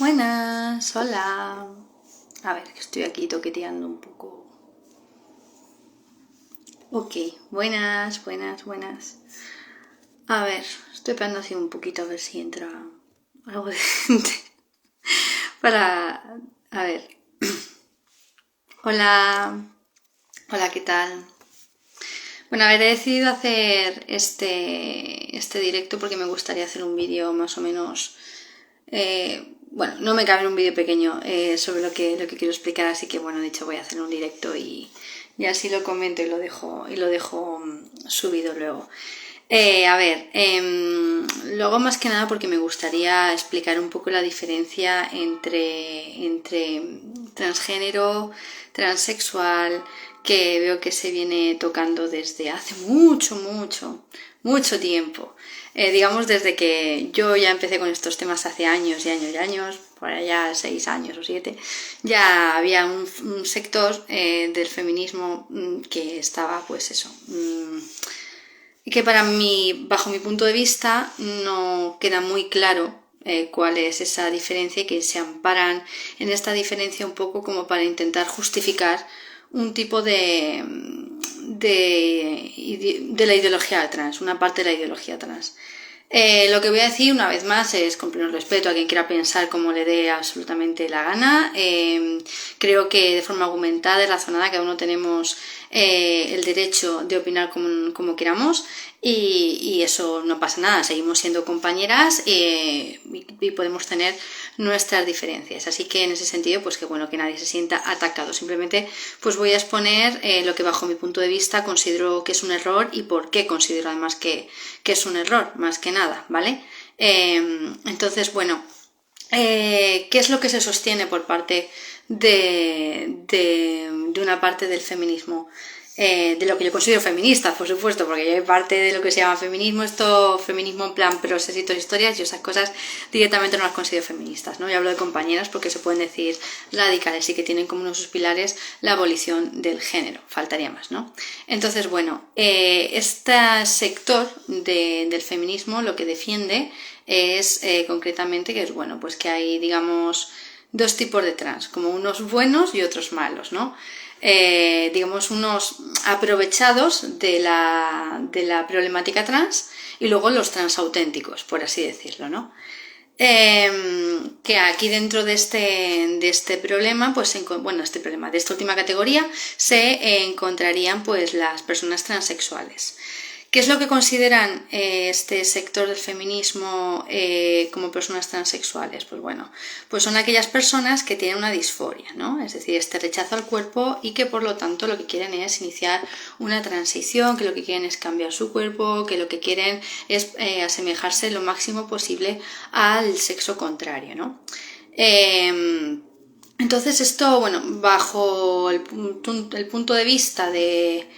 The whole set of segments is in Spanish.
Buenas, hola. A ver, que estoy aquí toqueteando un poco. Ok, buenas. A ver, estoy esperando así un poquito a ver si entra algo de gente. Para... A ver. Hola. Hola, ¿qué tal? Bueno, a ver, he decidido hacer este directo porque me gustaría hacer un vídeo más o menos... bueno, no me cabe en un vídeo pequeño sobre lo que quiero explicar, así que bueno, de hecho voy a hacer un directo y así lo comento y lo dejo subido luego. A ver, lo hago más que nada porque me gustaría explicar un poco la diferencia entre transgénero, transexual, que veo que se viene tocando desde hace mucho tiempo. Digamos desde que yo ya empecé con estos temas hace años, por allá 6 años o 7, ya había un sector del feminismo que estaba pues eso... que para mí, bajo mi punto de vista, no queda muy claro cuál es esa diferencia y que se amparan en esta diferencia un poco como para intentar justificar un tipo de la ideología trans, una parte de la ideología trans. Lo que voy a decir una vez más es con pleno respeto a quien quiera pensar como le dé absolutamente la gana. Creo que de forma argumentada y razonada cada uno tenemos el derecho de opinar como queramos y eso no pasa nada, seguimos siendo compañeras y podemos tener nuestras diferencias. Así que en ese sentido, pues que bueno, que nadie se sienta atacado. Simplemente pues voy a exponer lo que bajo mi punto de vista considero que es un error y por qué considero además que es un error, más que nada, ¿vale? Entonces, bueno, ¿qué es lo que se sostiene por parte de una parte del feminismo? De lo que yo considero feminista, por supuesto, porque yo hay parte de lo que se llama feminismo, feminismo en plan procesos, historias, y esas cosas directamente no las considero feministas, ¿no? Yo hablo de compañeras porque se pueden decir radicales y que tienen como uno de sus pilares la abolición del género, faltaría más, ¿no? Entonces, bueno, este sector del feminismo lo que defiende es concretamente que es bueno, pues que hay, digamos, dos tipos de trans, como unos buenos y otros malos, ¿no? Digamos, unos aprovechados de la problemática trans y luego los trans auténticos, por así decirlo, ¿no? Que aquí dentro de este problema, pues bueno, de esta última categoría, se encontrarían pues las personas transexuales. ¿Qué es lo que consideran este sector del feminismo como personas transexuales? Pues bueno, pues son aquellas personas que tienen una disforia, ¿no? Es decir, este rechazo al cuerpo y que por lo tanto lo que quieren es iniciar una transición, que lo que quieren es cambiar su cuerpo, que lo que quieren es asemejarse lo máximo posible al sexo contrario, ¿no? Entonces esto, bueno, bajo el punto de vista de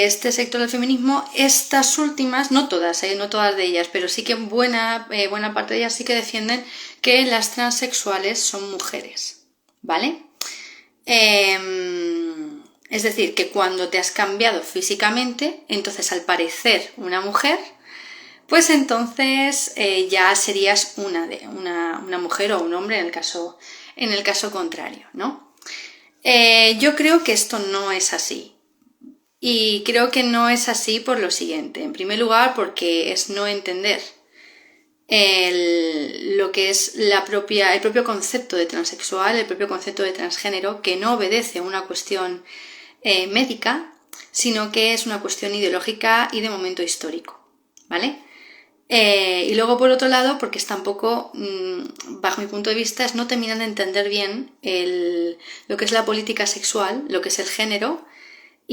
este sector del feminismo, estas últimas, no todas de ellas, pero sí que buena parte de ellas sí que defienden que las transexuales son mujeres, ¿vale? Es decir, que cuando te has cambiado físicamente, entonces al parecer una mujer, pues entonces ya serías una mujer o un hombre en el caso contrario, ¿no? Yo creo que esto no es así. Y creo que no es así por lo siguiente. En primer lugar, porque es no entender lo que es el propio concepto de transexual, el propio concepto de transgénero, que no obedece a una cuestión médica, sino que es una cuestión ideológica y de momento histórico, ¿vale? Y luego, por otro lado, porque es tampoco, bajo mi punto de vista, no terminan de entender bien lo que es la política sexual, lo que es el género,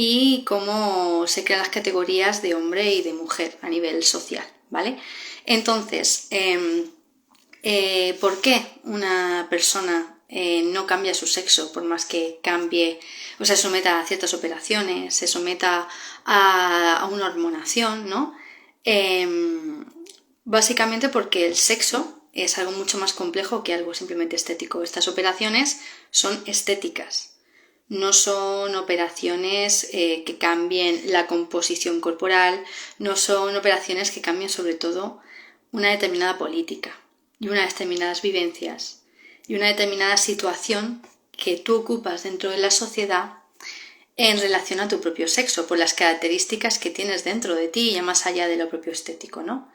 y cómo se crean las categorías de hombre y de mujer a nivel social, ¿vale? Entonces, ¿por qué una persona no cambia su sexo por más que cambie, o sea, se someta a ciertas operaciones, se someta a una hormonación, ¿no? Básicamente porque el sexo es algo mucho más complejo que algo simplemente estético. Estas operaciones son estéticas. No son operaciones que cambien la composición corporal, no son operaciones que cambien sobre todo una determinada política y unas determinadas vivencias. y una determinada situación que tú ocupas dentro de la sociedad en relación a tu propio sexo, por las características que tienes dentro de ti, ya más allá de lo propio estético, ¿no?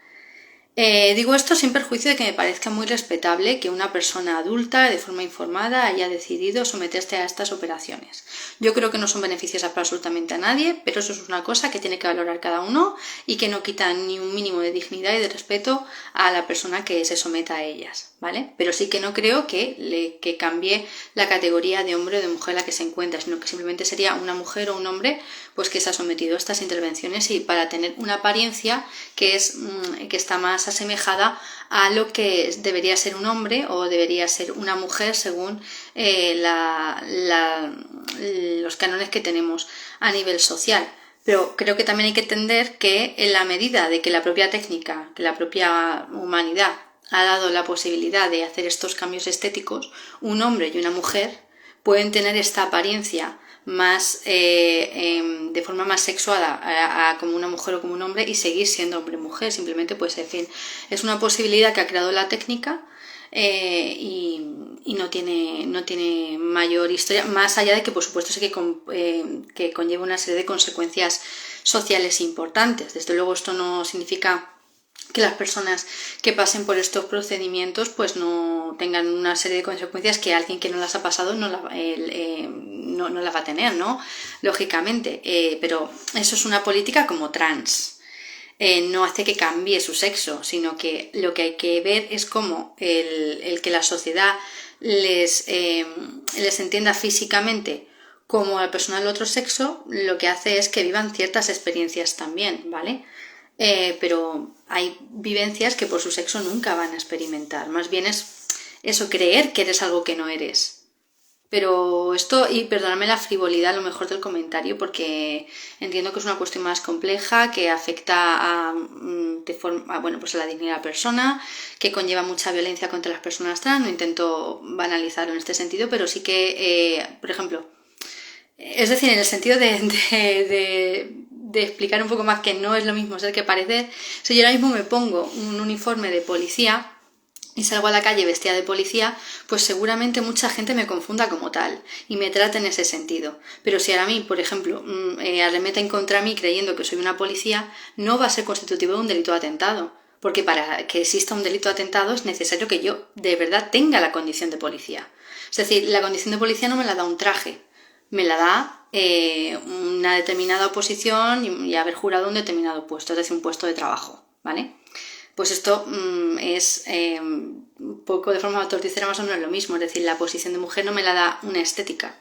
Digo esto sin perjuicio de que me parezca muy respetable que una persona adulta, de forma informada, haya decidido someterse a estas operaciones. Yo creo que no son beneficiosas para absolutamente a nadie, pero eso es una cosa que tiene que valorar cada uno y que no quita ni un mínimo de dignidad y de respeto a la persona que se someta a ellas, ¿vale? Pero sí que no creo que cambie la categoría de hombre o de mujer en la que se encuentra, sino que simplemente sería una mujer o un hombre pues que se ha sometido a estas intervenciones y para tener una apariencia que está más asemejada a lo que debería ser un hombre o debería ser una mujer según los cánones que tenemos a nivel social. Pero creo que también hay que entender que en la medida de que la propia técnica, que la propia humanidad ha dado la posibilidad de hacer estos cambios estéticos, un hombre y una mujer pueden tener esta apariencia más de forma más sexuada como una mujer o como un hombre y seguir siendo hombre o mujer. Simplemente, pues, en fin, es una posibilidad que ha creado la técnica y no tiene mayor historia, más allá de que, por supuesto, sí que conlleva una serie de consecuencias sociales importantes. Desde luego, esto no significa que las personas que pasen por estos procedimientos pues no tengan una serie de consecuencias que alguien que no las ha pasado no las va a tener, ¿no? Lógicamente, pero eso es una política como trans. No hace que cambie su sexo, sino que lo que hay que ver es cómo el que la sociedad les entienda físicamente como a la persona del otro sexo, lo que hace es que vivan ciertas experiencias también, ¿vale? Pero hay vivencias que por su sexo nunca van a experimentar. Más bien es eso, creer que eres algo que no eres. Pero esto, y perdóname la frivolidad a lo mejor del comentario, porque entiendo que es una cuestión más compleja, que afecta a la dignidad de la persona, que conlleva mucha violencia contra las personas trans. No intento banalizarlo en este sentido, pero sí que, por ejemplo, es decir, en el sentido de explicar un poco más que no es lo mismo ser que parecer. Si yo ahora mismo me pongo un uniforme de policía y salgo a la calle vestida de policía, pues seguramente mucha gente me confunda como tal y me trate en ese sentido. Pero si ahora a mí, por ejemplo, arremeten contra mí creyendo que soy una policía, no va a ser constitutivo de un delito de atentado. Porque para que exista un delito de atentado es necesario que yo de verdad tenga la condición de policía. Es decir, la condición de policía no me la da un traje, me la da una determinada oposición y haber jurado un determinado puesto, es decir, un puesto de trabajo, ¿vale? Pues esto es un poco de forma torticera más o menos lo mismo, es decir, la posición de mujer no me la da una estética,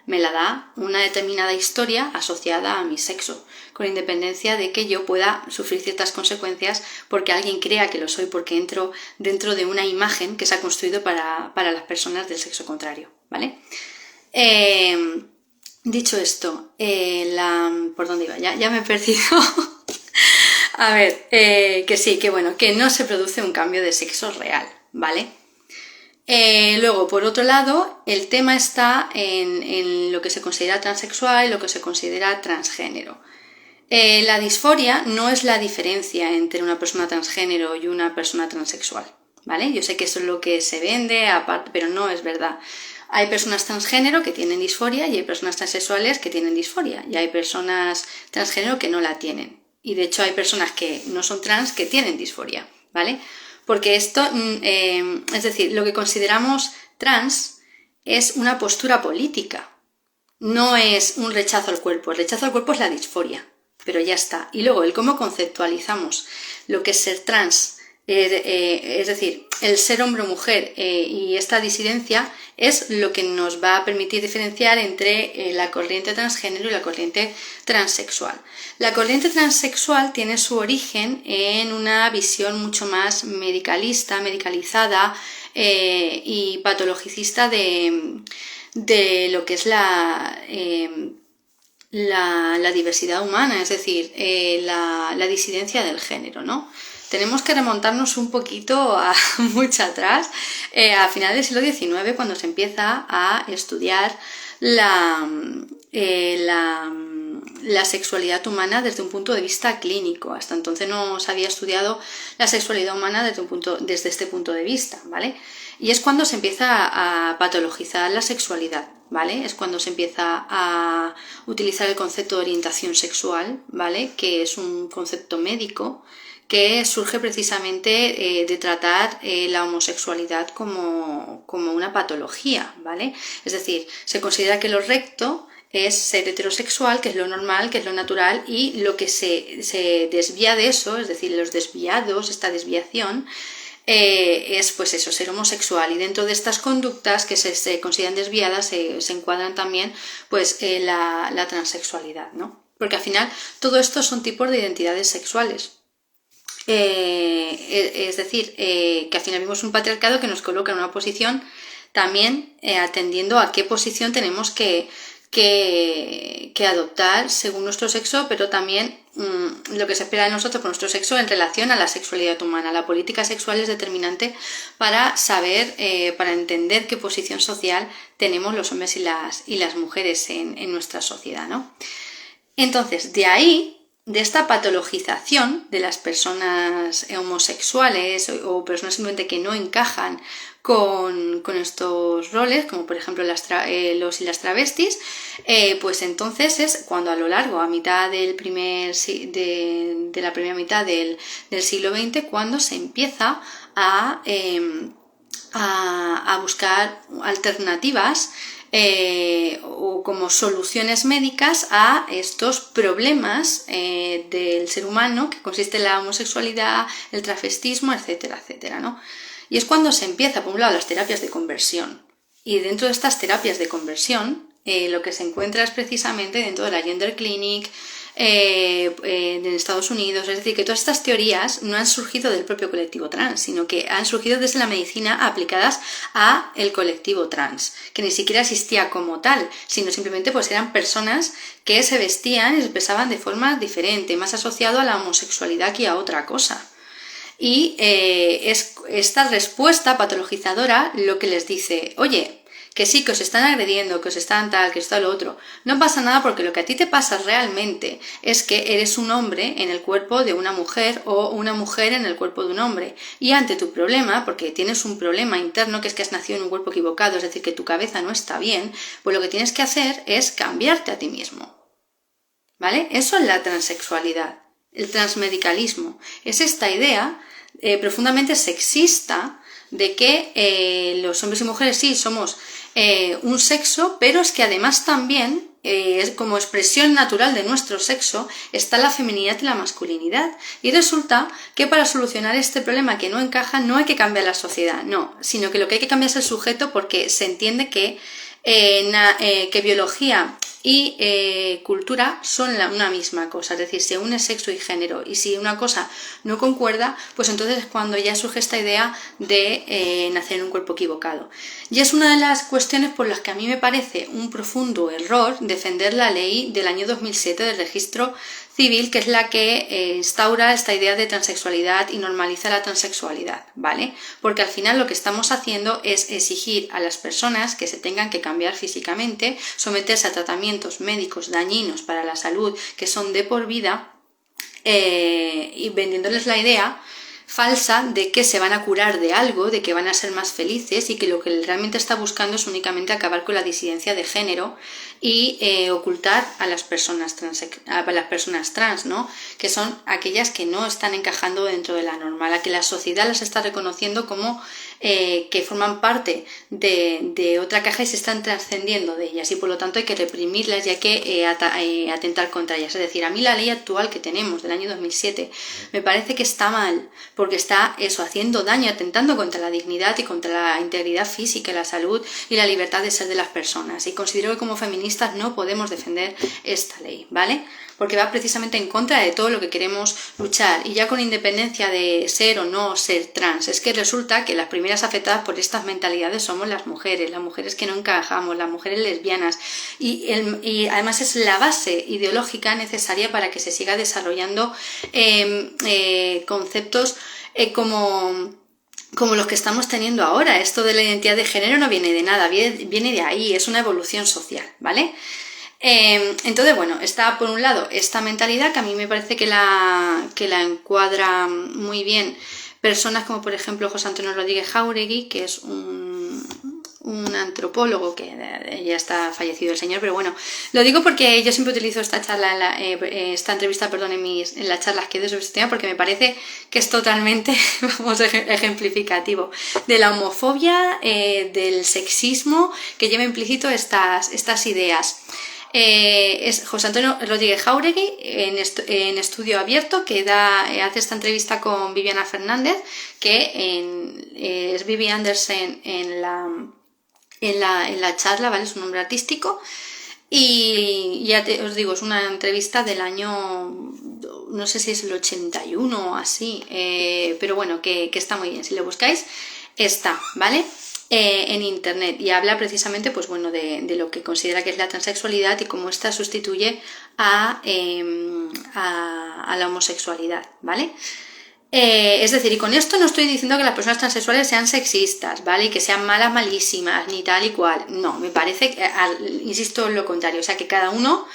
me la da una determinada historia asociada a mi sexo, con independencia de que yo pueda sufrir ciertas consecuencias porque alguien crea que lo soy, porque entro dentro de una imagen que se ha construido para las personas del sexo contrario, ¿vale? Dicho esto, ¿por dónde iba? Ya me he perdido. A ver, que sí, que bueno, que no se produce un cambio de sexo real, ¿vale? Luego, por otro lado, el tema está en lo que se considera transexual y lo que se considera transgénero. La disforia no es la diferencia entre una persona transgénero y una persona transexual, ¿vale? Yo sé que eso es lo que se vende, aparte, pero no es verdad. Hay personas transgénero que tienen disforia y hay personas transexuales que tienen disforia y hay personas transgénero que no la tienen. Y de hecho hay personas que no son trans que tienen disforia, ¿vale? Porque esto, es decir, lo que consideramos trans es una postura política, no es un rechazo al cuerpo. El rechazo al cuerpo es la disforia, pero ya está. Y luego el cómo conceptualizamos lo que es ser trans, es decir, el ser hombre o mujer y esta disidencia es lo que nos va a permitir diferenciar entre la corriente transgénero y la corriente transexual. La corriente transexual tiene su origen en una visión mucho más medicalizada y patologicista de lo que es la diversidad humana, es decir, la disidencia del género, ¿no? Tenemos que remontarnos un poquito mucho atrás, a finales del siglo XIX, cuando se empieza a estudiar la sexualidad humana desde un punto de vista clínico. Hasta entonces no se había estudiado la sexualidad humana desde este punto de vista, ¿vale? Y es cuando se empieza a patologizar la sexualidad, ¿vale? Es cuando se empieza a utilizar el concepto de orientación sexual, ¿vale? Que es un concepto médico que surge precisamente de tratar la homosexualidad como una patología, ¿vale? Es decir, se considera que lo recto es ser heterosexual, que es lo normal, que es lo natural, y lo que se desvía de eso, es decir, los desviados, esta desviación, es pues eso, ser homosexual, y dentro de estas conductas que se consideran desviadas se encuadran también pues la transexualidad, ¿no? Porque al final todo esto son tipos de identidades sexuales. Es decir, que al final vimos un patriarcado que nos coloca en una posición también atendiendo a qué posición tenemos que adoptar según nuestro sexo, pero también lo que se espera de nosotros por nuestro sexo en relación a la sexualidad humana. La política sexual es determinante para saber, para entender qué posición social tenemos los hombres y las mujeres en nuestra sociedad, ¿no? Entonces, de ahí, de esta patologización de las personas homosexuales o personas simplemente que no encajan con estos roles, como por ejemplo los y las travestis, pues entonces es cuando a lo largo, a mitad de la primera mitad del siglo XX, cuando se empieza a buscar alternativas o como soluciones médicas a estos problemas del ser humano, que consiste en la homosexualidad, el travestismo, etcétera, etcétera, ¿no? Y es cuando se empieza, por un lado, las terapias de conversión. Y dentro de estas terapias de conversión, lo que se encuentra es precisamente dentro de la Gender Clinic, en Estados Unidos, es decir, que todas estas teorías no han surgido del propio colectivo trans, sino que han surgido desde la medicina aplicadas a el colectivo trans, que ni siquiera existía como tal, sino simplemente pues eran personas que se vestían y se expresaban de forma diferente, más asociado a la homosexualidad que a otra cosa. Y es esta respuesta patologizadora lo que les dice, oye, que sí, que os están agrediendo, que os están tal, que está lo otro. No pasa nada porque lo que a ti te pasa realmente es que eres un hombre en el cuerpo de una mujer o una mujer en el cuerpo de un hombre. Y ante tu problema, porque tienes un problema interno que es que has nacido en un cuerpo equivocado, es decir, que tu cabeza no está bien, pues lo que tienes que hacer es cambiarte a ti mismo. ¿Vale? Eso es la transexualidad, el transmedicalismo. Es esta idea profundamente sexista de que los hombres y mujeres sí somos un sexo, pero es que además también como expresión natural de nuestro sexo está la feminidad y la masculinidad, y resulta que para solucionar este problema que no encaja no hay que cambiar la sociedad, no, sino que lo que hay que cambiar es el sujeto, porque se entiende que biología y cultura son una misma cosa, es decir, se une sexo y género, y si una cosa no concuerda, pues entonces es cuando ya surge esta idea de nacer en un cuerpo equivocado. Y es una de las cuestiones por las que a mí me parece un profundo error defender la ley del año 2007 del registro civil, que es la que instaura esta idea de transexualidad y normaliza la transexualidad, ¿vale? Porque al final lo que estamos haciendo es exigir a las personas que se tengan que cambiar físicamente, someterse a tratamientos médicos dañinos para la salud que son de por vida, y vendiéndoles la idea falsa de que se van a curar de algo, de que van a ser más felices, y que lo que realmente está buscando es únicamente acabar con la disidencia de género y ocultar a las personas trans, ¿no? Que son aquellas que no están encajando dentro de la norma, a que la sociedad las está reconociendo como que forman parte de otra caja y se están trascendiendo de ellas, y por lo tanto hay que reprimirlas y hay que atentar contra ellas. Es decir, a mí la ley actual que tenemos del año 2007 me parece que está mal, porque está eso, haciendo daño, atentando contra la dignidad y contra la integridad física, la salud y la libertad de ser de las personas, y considero que como feministas no podemos defender esta ley, ¿vale? Porque va precisamente en contra de todo lo que queremos luchar, y ya con independencia de ser o no ser trans, es que resulta que las primeras afectadas por estas mentalidades somos las mujeres que no encajamos, las mujeres lesbianas, y además es la base ideológica necesaria para que se siga desarrollando conceptos como los que estamos teniendo ahora. Esto de la identidad de género no viene de nada, viene de ahí, es una evolución social, ¿vale? Entonces, bueno, está por un lado esta mentalidad que a mí me parece que la encuadra muy bien personas como por ejemplo José Antonio Rodríguez Jáuregui, que es un antropólogo que ya está fallecido el señor, pero bueno, lo digo porque yo siempre utilizo esta charla, esta entrevista, perdón, en las charlas que doy sobre este tema, porque me parece que es totalmente, vamos, ejemplificativo de la homofobia, del sexismo que lleva implícito estas ideas. Es José Antonio Rodríguez Jáuregui en Estudio Abierto, que hace esta entrevista con Viviana Fernández, que es Vivi Andersen en la charla, ¿vale? Es un nombre artístico. Y ya os digo, es una entrevista del año, no sé si es el 81 o así, pero bueno, que está muy bien. Si lo buscáis, está, ¿vale? En internet, y habla precisamente pues bueno de lo que considera que es la transexualidad y cómo ésta sustituye a la homosexualidad, ¿vale? Es decir, y con esto no estoy diciendo que las personas transexuales sean sexistas, ¿vale? Y que sean malas, malísimas, ni tal y cual. No, me parece, insisto en lo contrario, o sea, que cada uno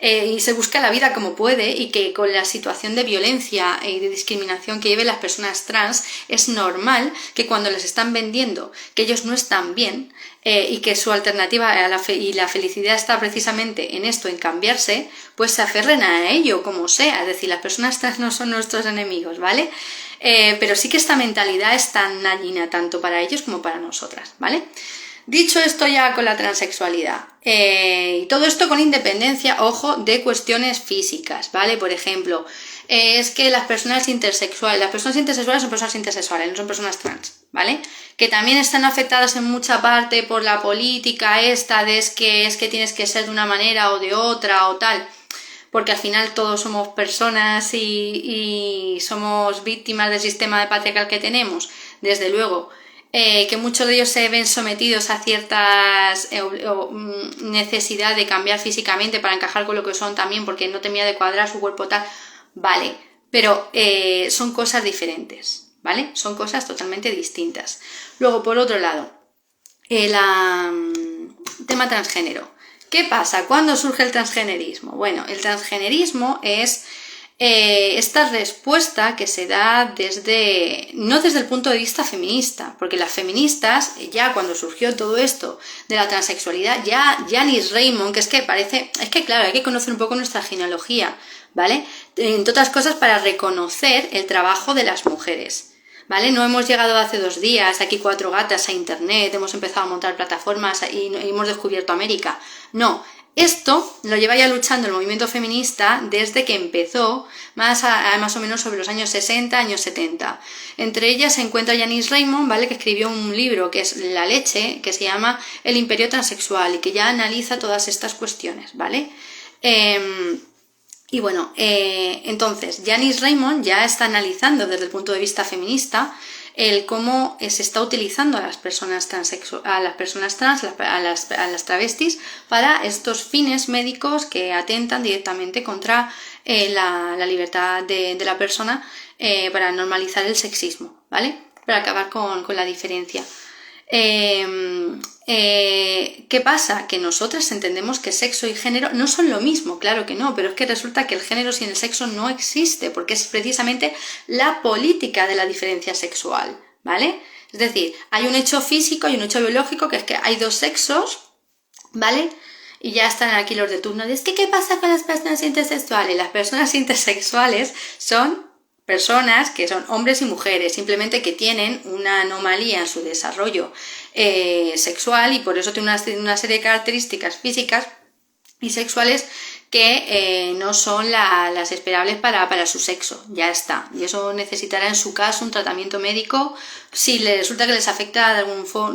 y se busca la vida como puede, y que con la situación de violencia y de discriminación que lleven las personas trans, es normal que cuando les están vendiendo que ellos no están bien, y que su alternativa y la felicidad está precisamente en esto, en cambiarse, pues se aferren a ello como sea. Es decir, las personas trans no son nuestros enemigos, ¿vale? Pero sí que esta mentalidad es tan dañina tanto para ellos como para nosotras, ¿vale? Dicho esto ya con la transexualidad, y todo esto con independencia, ojo, de cuestiones físicas, ¿vale? Por ejemplo, es que las personas intersexuales son personas intersexuales, no son personas trans, ¿vale? Que también están afectadas en mucha parte por la política esta de es que tienes que ser de una manera o de otra o tal, porque al final todos somos personas y somos víctimas del sistema de patriarcal que tenemos, desde luego. Que muchos de ellos se ven sometidos a ciertas necesidad de cambiar físicamente para encajar con lo que son también, porque no termina de cuadrar su cuerpo tal, vale, pero son cosas diferentes, ¿vale? Son cosas totalmente distintas. Luego, por otro lado, el tema transgénero. ¿Qué pasa? ¿Cuándo surge el transgenerismo? Bueno, el transgenerismo es esta respuesta que se da no desde el punto de vista feminista, porque las feministas, ya cuando surgió todo esto de la transexualidad, ya Janice Raymond, es que claro, hay que conocer un poco nuestra genealogía, ¿vale? Entre otras cosas para reconocer el trabajo de las mujeres, ¿vale? No hemos llegado hace 2 días, aquí 4 gatas a internet, hemos empezado a montar plataformas y hemos descubierto América, no. Esto lo lleva ya luchando el movimiento feminista desde que empezó, más o menos sobre los años 60, años 70. Entre ellas se encuentra Janice Raymond, ¿vale? Que escribió un libro que es La leche, que se llama El imperio transexual, y que ya analiza todas estas cuestiones, ¿vale? Y bueno, entonces Janice Raymond ya está analizando desde el punto de vista feminista el cómo se está utilizando a las personas trans, a las travestis, para estos fines médicos que atentan directamente contra la libertad de la persona, para normalizar el sexismo, ¿vale? Para acabar con la diferencia. ¿Qué pasa? Que nosotras entendemos que sexo y género no son lo mismo, claro que no, pero es que resulta que el género sin el sexo no existe, porque es precisamente la política de la diferencia sexual, ¿vale? Es decir, hay un hecho físico y un hecho biológico, que es que hay 2 sexos, ¿vale? Y ya están aquí los de turno de, es que ¿qué pasa con las personas intersexuales? Las personas intersexuales son personas que son hombres y mujeres, simplemente que tienen una anomalía en su desarrollo sexual, y por eso tienen una serie de características físicas y sexuales que no son las esperables para su sexo, ya está. Y eso necesitará en su caso un tratamiento médico si le resulta que les afecta de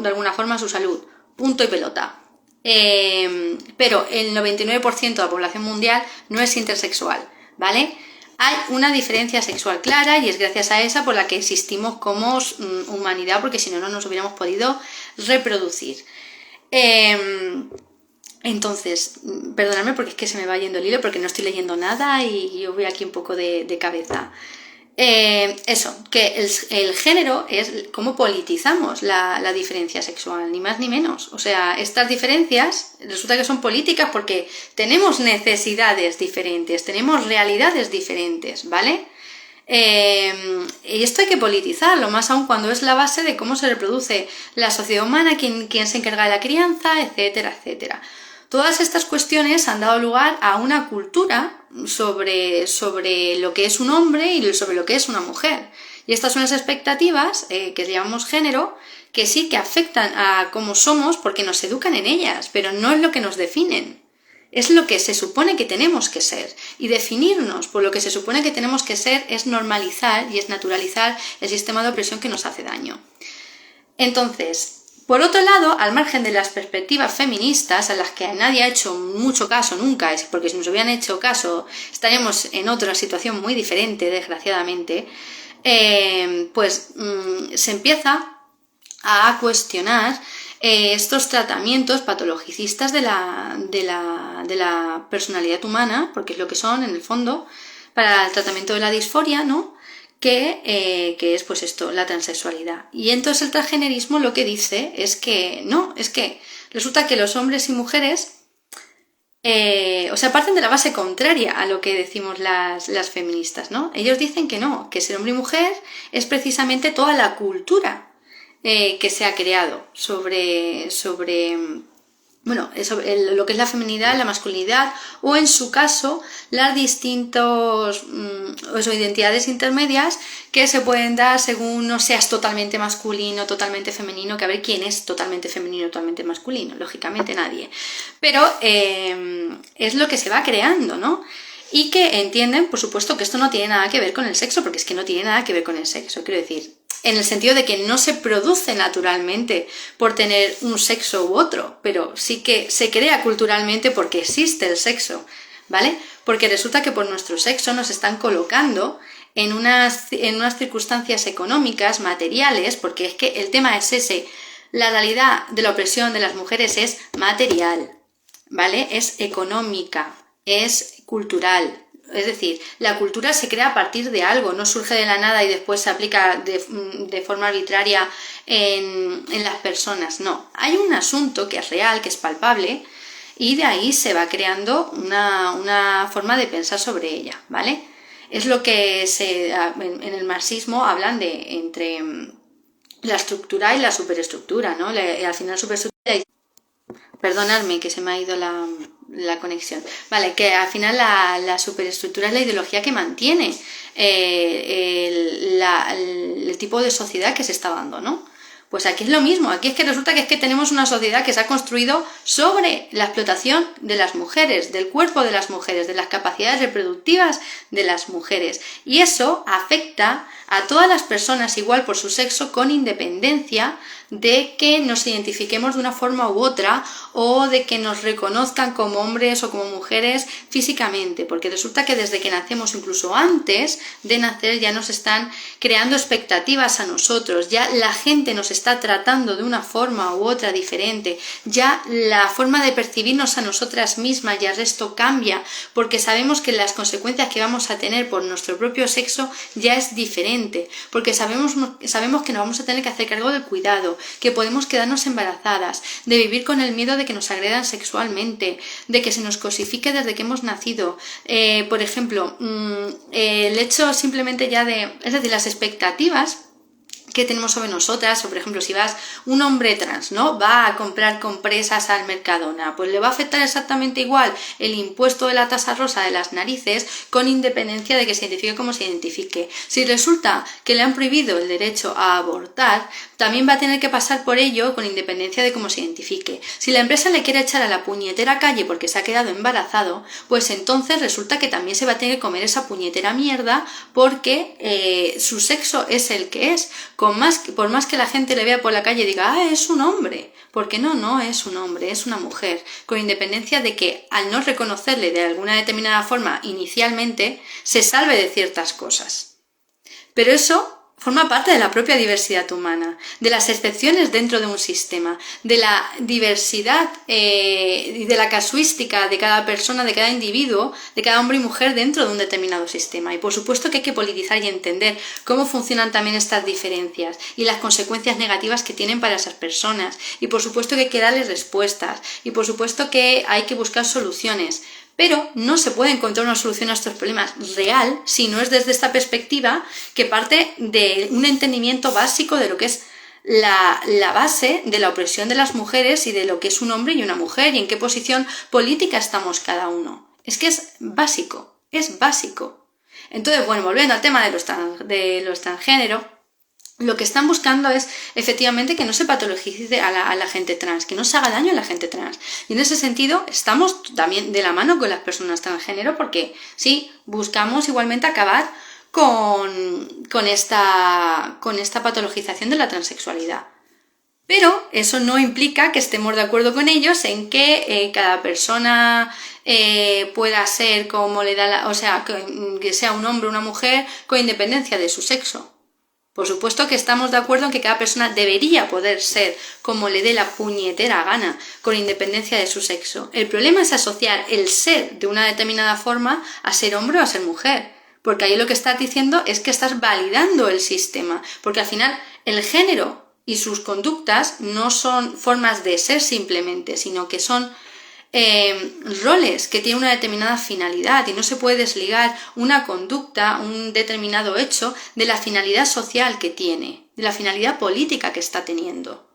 alguna forma su salud. Punto y pelota. Pero el 99% de la población mundial no es intersexual, ¿vale? Hay una diferencia sexual clara, y es gracias a esa por la que existimos como humanidad, porque si no, no nos hubiéramos podido reproducir. Entonces, perdonadme porque es que se me va yendo el hilo, porque no estoy leyendo nada y yo voy aquí un poco de cabeza. Eso, que el género es cómo politizamos la diferencia sexual, ni más ni menos. O sea, estas diferencias resulta que son políticas porque tenemos necesidades diferentes, tenemos realidades diferentes, ¿vale? Y esto hay que politizarlo, más aún cuando es la base de cómo se reproduce la sociedad humana, quién se encarga de la crianza, etcétera, etcétera. Todas estas cuestiones han dado lugar a una cultura sobre lo que es un hombre y sobre lo que es una mujer. Y estas son las expectativas que llamamos género, que sí que afectan a cómo somos porque nos educan en ellas, pero no es lo que nos definen. Es lo que se supone que tenemos que ser. Y definirnos por lo que se supone que tenemos que ser es normalizar y es naturalizar el sistema de opresión que nos hace daño. Entonces, por otro lado, al margen de las perspectivas feministas, a las que nadie ha hecho mucho caso nunca, porque si nos hubieran hecho caso estaríamos en otra situación muy diferente, desgraciadamente, se empieza a cuestionar estos tratamientos patologicistas de la personalidad humana, porque es lo que son en el fondo, para el tratamiento de la disforia, ¿no? Que es pues esto, la transexualidad. Y entonces el transgenerismo lo que dice es que no, es que resulta que los hombres y mujeres parten de la base contraria a lo que decimos las feministas, ¿no? Ellos dicen que no, que ser hombre y mujer es precisamente toda la cultura que se ha creado sobre lo que es la feminidad, la masculinidad o en su caso las distintas identidades intermedias que se pueden dar según no seas totalmente masculino, totalmente femenino, que a ver quién es totalmente femenino, totalmente masculino, lógicamente nadie, pero es lo que se va creando, ¿no? Y que entienden, por supuesto, que esto no tiene nada que ver con el sexo, porque es que no tiene nada que ver con el sexo, quiero decir, en el sentido de que no se produce naturalmente por tener un sexo u otro, pero sí que se crea culturalmente porque existe el sexo, ¿vale? Porque resulta que por nuestro sexo nos están colocando en unas circunstancias económicas, materiales, porque es que el tema es ese, la realidad de la opresión de las mujeres es material, ¿vale? Es económica, es cultural. Es decir, la cultura se crea a partir de algo, no surge de la nada y después se aplica de forma arbitraria en las personas. No, hay un asunto que es real, que es palpable, y de ahí se va creando una forma de pensar sobre ella, ¿vale? Es lo que en el marxismo hablan de entre la estructura y la superestructura, ¿no? Al final superestructura... Perdonadme que se me ha ido la conexión. Vale, que al final la superestructura es la ideología que mantiene el tipo de sociedad que se está dando, ¿no? Pues aquí es lo mismo, aquí es que resulta que tenemos una sociedad que se ha construido sobre la explotación de las mujeres, del cuerpo de las mujeres, de las capacidades reproductivas de las mujeres. Y eso afecta a todas las personas igual por su sexo con independencia de que nos identifiquemos de una forma u otra o de que nos reconozcan como hombres o como mujeres físicamente, porque resulta que desde que nacemos, incluso antes de nacer, ya nos están creando expectativas a nosotros, ya la gente nos está tratando de una forma u otra diferente, ya la forma de percibirnos a nosotras mismas y al resto cambia, porque sabemos que las consecuencias que vamos a tener por nuestro propio sexo ya es diferente, porque sabemos que nos vamos a tener que hacer cargo del cuidado, que podemos quedarnos embarazadas, de vivir con el miedo de que nos agredan sexualmente, de que se nos cosifique desde que hemos nacido. Por ejemplo, el hecho simplemente ya es decir, las expectativas que tenemos sobre nosotras, o por ejemplo, si vas un hombre trans, ¿no? Va a comprar compresas al Mercadona, pues le va a afectar exactamente igual el impuesto de la tasa rosa de las narices con independencia de que se identifique como se identifique. Si resulta que le han prohibido el derecho a abortar, también va a tener que pasar por ello con independencia de cómo se identifique. Si la empresa le quiere echar a la puñetera calle porque se ha quedado embarazado, pues entonces resulta que también se va a tener que comer esa puñetera mierda porque su sexo es el que es. Por más que la gente le vea por la calle y diga, es un hombre, porque no es un hombre, es una mujer, con independencia de que al no reconocerle de alguna determinada forma inicialmente, se salve de ciertas cosas. Pero eso forma parte de la propia diversidad humana, de las excepciones dentro de un sistema, de la diversidad y de la casuística de cada persona, de cada individuo, de cada hombre y mujer dentro de un determinado sistema. Y por supuesto que hay que politizar y entender cómo funcionan también estas diferencias y las consecuencias negativas que tienen para esas personas. Y por supuesto que hay que darles respuestas. Y por supuesto que hay que buscar soluciones. Pero no se puede encontrar una solución a estos problemas real si no es desde esta perspectiva que parte de un entendimiento básico de lo que es la base de la opresión de las mujeres y de lo que es un hombre y una mujer y en qué posición política estamos cada uno. Es que es básico, es básico. Entonces, bueno, volviendo al tema de los transgénero, lo que están buscando es efectivamente que no se patologice a la gente trans, que no se haga daño a la gente trans. Y en ese sentido estamos también de la mano con las personas transgénero porque sí, buscamos igualmente acabar con esta patologización de la transexualidad. Pero eso no implica que estemos de acuerdo con ellos en que cada persona pueda ser como le da o sea, que sea un hombre o una mujer con independencia de su sexo. Por supuesto que estamos de acuerdo en que cada persona debería poder ser como le dé la puñetera gana, con independencia de su sexo. El problema es asociar el ser de una determinada forma a ser hombre o a ser mujer. Porque ahí lo que estás diciendo es que estás validando el sistema. Porque al final el género y sus conductas no son formas de ser simplemente, sino que son roles que tienen una determinada finalidad y no se puede desligar una conducta, un determinado hecho de la finalidad social que tiene, de la finalidad política que está teniendo.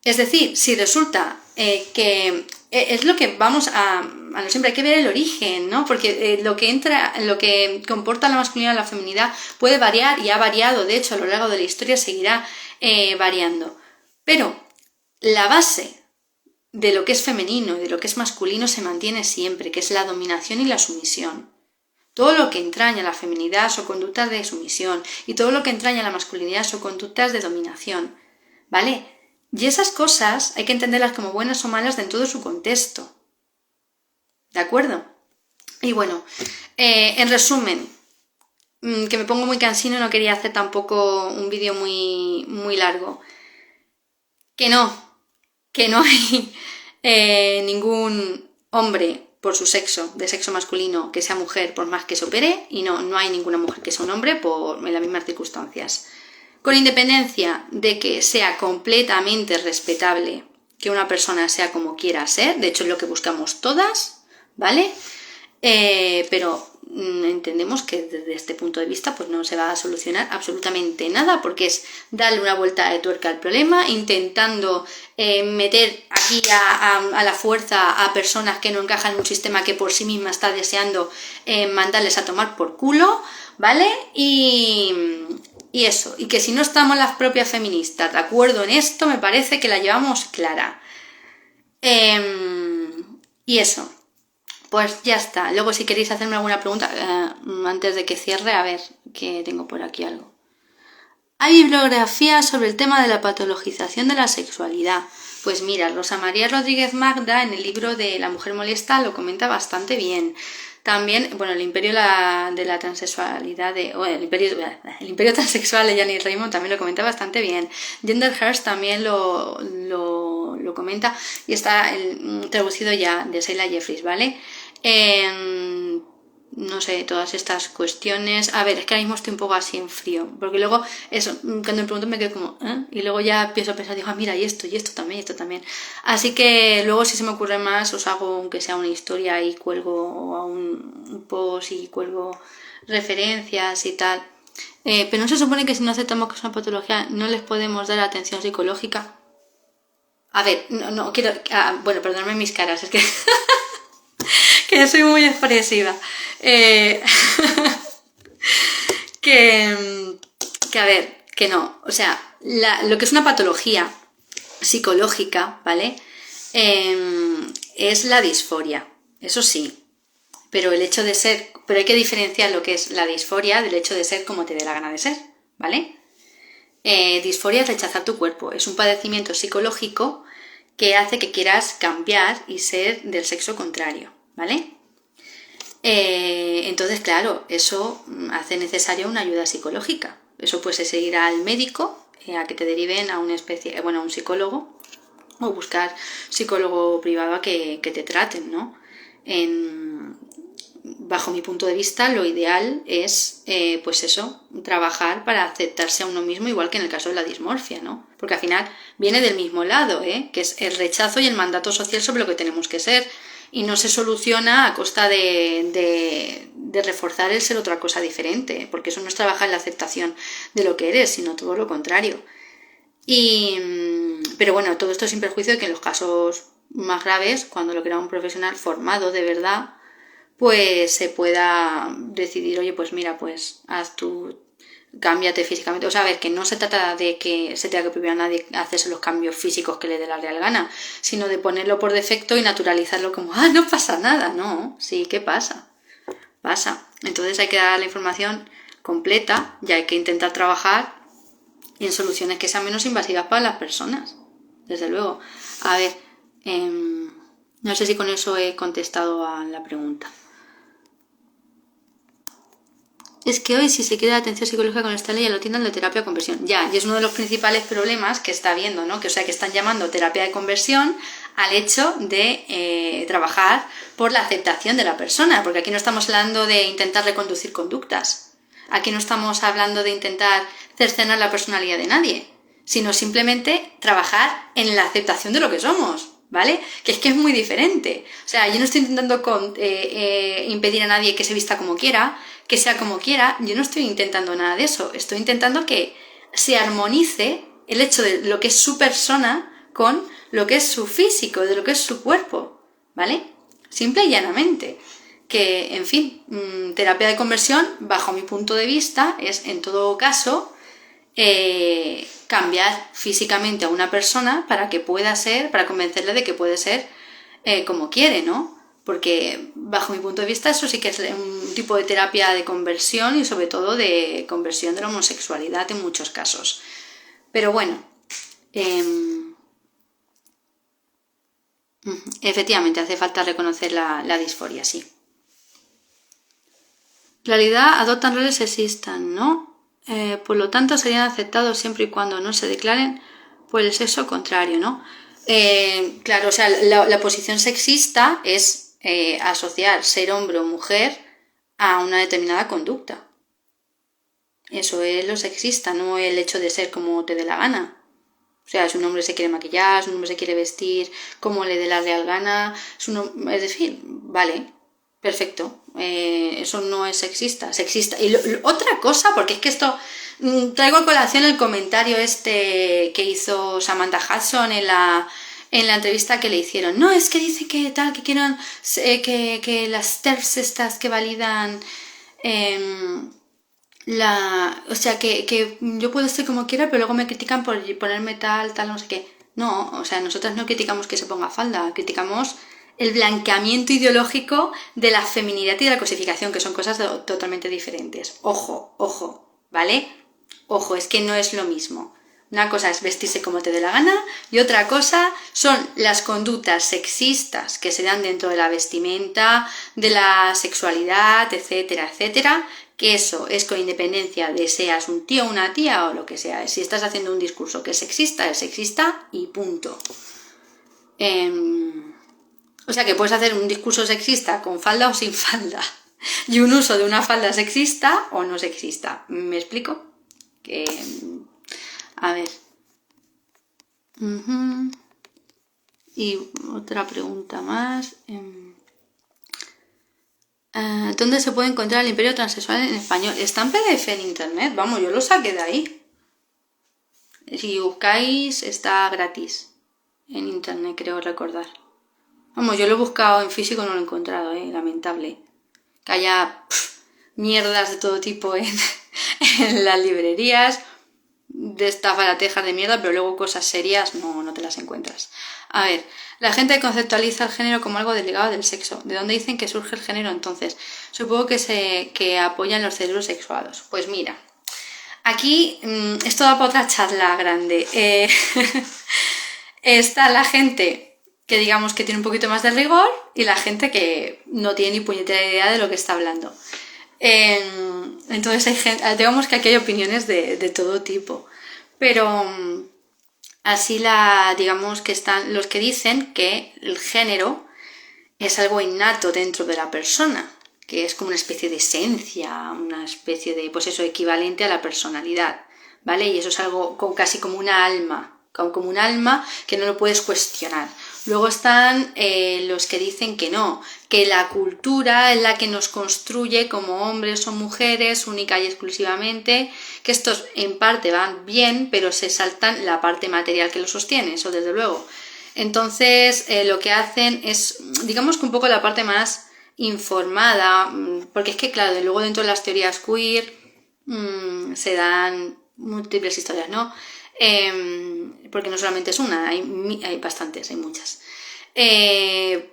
Es decir, si resulta que es lo que vamos a no siempre hay que ver el origen, ¿no? Porque lo que comporta la masculinidad y la feminidad puede variar y ha variado, de hecho a lo largo de la historia seguirá variando. Pero la base de lo que es femenino y de lo que es masculino se mantiene siempre, que es la dominación y la sumisión. Todo lo que entraña la feminidad son conductas de sumisión y todo lo que entraña la masculinidad son conductas de dominación, ¿vale? Y esas cosas hay que entenderlas como buenas o malas dentro de su contexto, ¿de acuerdo? Y bueno, en resumen, que me pongo muy cansino y no quería hacer tampoco un vídeo muy, muy largo, que no hay ningún hombre por su sexo, de sexo masculino, que sea mujer por más que se opere, y no hay ninguna mujer que sea un hombre en las mismas circunstancias. Con independencia de que sea completamente respetable que una persona sea como quiera ser, de hecho es lo que buscamos todas, ¿vale? Pero entendemos que desde este punto de vista pues no se va a solucionar absolutamente nada porque es darle una vuelta de tuerca al problema, intentando meter aquí a la fuerza a personas que no encajan en un sistema que por sí misma está deseando mandarles a tomar por culo, ¿vale? Y eso, y que si no estamos las propias feministas de acuerdo en esto, me parece que la llevamos clara. Y eso. Pues ya está. Luego si queréis hacerme alguna pregunta antes de que cierre, a ver, que tengo por aquí algo. Hay bibliografía sobre el tema de la patologización de la sexualidad. Pues mira, Rosa María Rodríguez Magda en el libro de La mujer molesta lo comenta bastante bien. También, bueno, el imperio de la transexualidad el imperio transexual de Janice Raymond también lo comenta bastante bien. Gender Hearst también lo comenta y está traducido ya de Sheila Jeffries, ¿vale? No sé, todas estas cuestiones. A ver, es que ahora mismo estoy un poco así en frío, porque luego eso, cuando me pregunto me quedo como y luego ya empiezo a pensar, digo, mira, y esto también, y esto también. Así que luego si se me ocurre más os hago aunque sea una historia y cuelgo a un post y cuelgo referencias y tal. Pero no se supone que si no aceptamos que es una patología no les podemos dar atención psicológica. A ver, no quiero... bueno, perdóname mis caras, es que... que soy muy expresiva. Que a ver, que no. O sea, lo que es una patología psicológica, ¿vale? Es la disforia. Eso sí. Pero el hecho de ser... Pero hay que diferenciar lo que es la disforia del hecho de ser como te dé la gana de ser, ¿vale? Disforia es rechazar tu cuerpo. Es un padecimiento psicológico que hace que quieras cambiar y ser del sexo contrario, ¿vale? Entonces, claro, eso hace necesaria una ayuda psicológica, Eso pues es ir al médico, a que te deriven a a un psicólogo, o buscar psicólogo privado a que te traten, ¿no? Bajo mi punto de vista, lo ideal es, pues eso, trabajar para aceptarse a uno mismo, igual que en el caso de la dismorfia, ¿no? Porque al final viene del mismo lado, que es el rechazo y el mandato social sobre lo que tenemos que ser, y no se soluciona a costa de reforzar el ser otra cosa diferente, porque eso no es trabajar en la aceptación de lo que eres, sino todo lo contrario. Pero bueno, todo esto sin perjuicio de que en los casos más graves, cuando lo crea un profesional formado de verdad, pues se pueda decidir, oye, pues mira, pues haz tú, cámbiate físicamente. O sea, a ver, que no se trata de que se tenga que prohibir a nadie hacerse los cambios físicos que le dé la real gana, sino de ponerlo por defecto y naturalizarlo como, no pasa nada, no, sí, ¿qué pasa? Pasa. Entonces hay que dar la información completa y hay que intentar trabajar en soluciones que sean menos invasivas para las personas, desde luego. A ver, no sé si con eso he contestado a la pregunta. Es que hoy si se queda atención psicológica con esta ley ya lo tiendan de terapia de conversión. Ya, y es uno de los principales problemas que está habiendo, ¿no? Que están llamando terapia de conversión al hecho de trabajar por la aceptación de la persona, porque aquí no estamos hablando de intentar reconducir conductas, aquí no estamos hablando de intentar cercenar la personalidad de nadie, sino simplemente trabajar en la aceptación de lo que somos, ¿vale? Que es muy diferente. O sea, yo no estoy intentando impedir a nadie que se vista como quiera, que sea como quiera, yo no estoy intentando nada de eso, estoy intentando que se armonice el hecho de lo que es su persona con lo que es su físico, de lo que es su cuerpo, ¿vale? Simple y llanamente. Que, en fin, terapia de conversión, bajo mi punto de vista, es en todo caso cambiar físicamente a una persona para convencerle de que puede ser como quiere, ¿no? Porque bajo mi punto de vista eso sí que es un tipo de terapia de conversión y sobre todo de conversión de la homosexualidad en muchos casos. Pero bueno, efectivamente hace falta reconocer la disforia, sí. En realidad adoptan roles sexistas, ¿no? Por lo tanto serían aceptados siempre y cuando no se declaren por el sexo contrario, ¿no? Claro, o sea, la posición sexista es asociar ser hombre o mujer a una determinada conducta. Eso es lo sexista, no el hecho de ser como te dé la gana. O sea, si un hombre se quiere maquillar, si un hombre se quiere vestir como le dé la real gana, es decir, vale, perfecto, eso no es sexista. Y otra cosa, porque es que esto, traigo a colación el comentario que hizo Samantha Hudson en la entrevista que le hicieron. No, es que dice que tal, que quieren que las TERFs estas que validan o sea, que yo puedo ser como quiera, pero luego me critican por ponerme tal, no sé qué. No, o sea, nosotras no criticamos que se ponga falda, criticamos el blanqueamiento ideológico de la feminidad y de la cosificación, que son cosas totalmente diferentes. Ojo, ¿vale? Ojo, es que no es lo mismo. Una cosa es vestirse como te dé la gana y otra cosa son las conductas sexistas que se dan dentro de la vestimenta, de la sexualidad, etcétera, etcétera, que eso es con independencia de seas un tío o una tía o lo que sea. Si estás haciendo un discurso que es sexista y punto. O sea que puedes hacer un discurso sexista con falda o sin falda y un uso de una falda sexista o no sexista. ¿Me explico? A ver. Y otra pregunta más. ¿Dónde se puede encontrar el Imperio Transexual en español? Está en PDF en internet, vamos, yo lo saqué de ahí. Si buscáis, está gratis en internet, creo recordar. Vamos, yo lo he buscado en físico y no lo he encontrado, lamentable. Que haya mierdas de todo tipo en las librerías, de estafaratejas de mierda, pero luego cosas serias no te las encuentras. A ver, la gente conceptualiza el género como algo desligado del sexo. ¿De dónde dicen que surge el género entonces? Supongo que apoyan los cerebros sexuados. Pues mira, aquí esto da para otra charla grande. Está la gente que digamos que tiene un poquito más de rigor y la gente que no tiene ni puñetera idea de lo que está hablando. Entonces digamos que aquí hay opiniones de todo tipo. Pero así digamos que están los que dicen que el género es algo innato dentro de la persona, que es como una especie de esencia, una especie de, pues eso, equivalente a la personalidad, ¿vale? Y eso es algo casi como una alma, como un alma que no lo puedes cuestionar. Luego están los que dicen que no, que la cultura es la que nos construye como hombres o mujeres única y exclusivamente, que estos en parte van bien, pero se saltan la parte material que lo sostiene, eso desde luego. Entonces lo que hacen es, digamos que un poco la parte más informada, porque es que claro, luego dentro de las teorías queer se dan múltiples historias, ¿no? Porque no solamente es una, hay bastantes, hay muchas.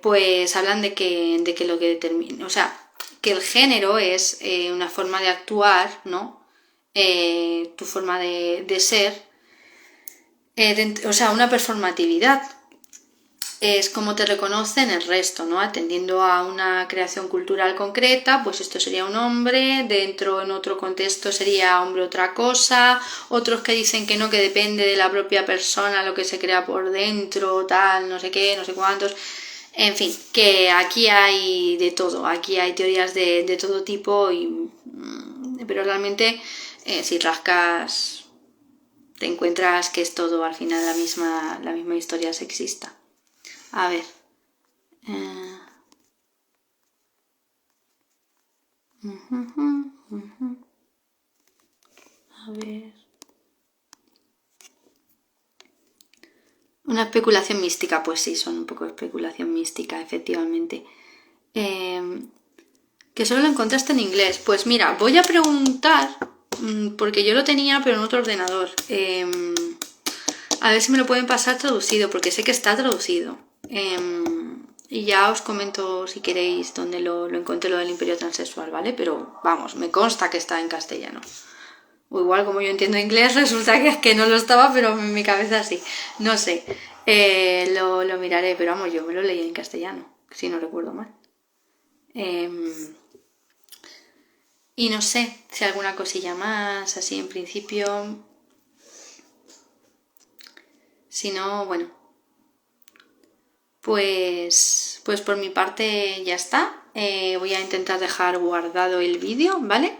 Pues hablan de que lo que determina, o sea, que el género es una forma de actuar, ¿no? Tu forma de ser, o sea, una performatividad. Es como te reconocen el resto, ¿no? Atendiendo a una creación cultural concreta, pues esto sería un hombre, dentro en otro contexto sería hombre otra cosa, otros que dicen que no, que depende de la propia persona, lo que se crea por dentro, tal, no sé qué, no sé cuántos. En fin, que aquí hay de todo, aquí hay teorías de todo tipo, pero realmente si rascas te encuentras que es todo al final la misma historia sexista. A ver. A ver. Una especulación mística, pues sí, son un poco de especulación mística, efectivamente. Que solo lo encontraste en inglés. Pues mira, voy a preguntar, porque yo lo tenía, pero en otro ordenador. A ver si me lo pueden pasar traducido, porque sé que está traducido. Y ya os comento si queréis dónde lo encontré, lo del imperio transexual, ¿vale? Pero vamos, me consta que está en castellano. O igual como yo entiendo inglés, resulta que es que no lo estaba, pero en mi cabeza sí. No sé. Lo miraré, pero vamos, yo me lo leí en castellano, si no recuerdo mal. Y no sé si alguna cosilla más, así en principio. Si no, bueno. Pues por mi parte ya está. Voy a intentar dejar guardado el vídeo, ¿vale?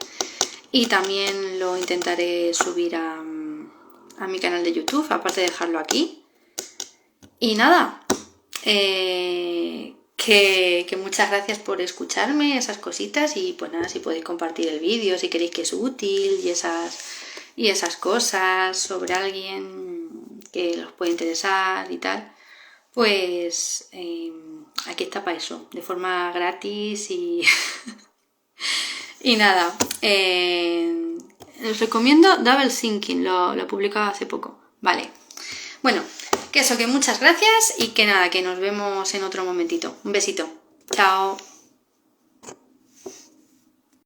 Y también lo intentaré subir a mi canal de YouTube, aparte de dejarlo aquí. Y nada, que muchas gracias por escucharme esas cositas y pues nada, si podéis compartir el vídeo, si queréis que es útil y esas cosas sobre alguien que os puede interesar y tal, pues aquí está para eso, de forma gratis y... y nada, os recomiendo Double Thinking, lo he publicado hace poco, vale. Bueno, que muchas gracias y que nada, que nos vemos en otro momentito. Un besito. Chao.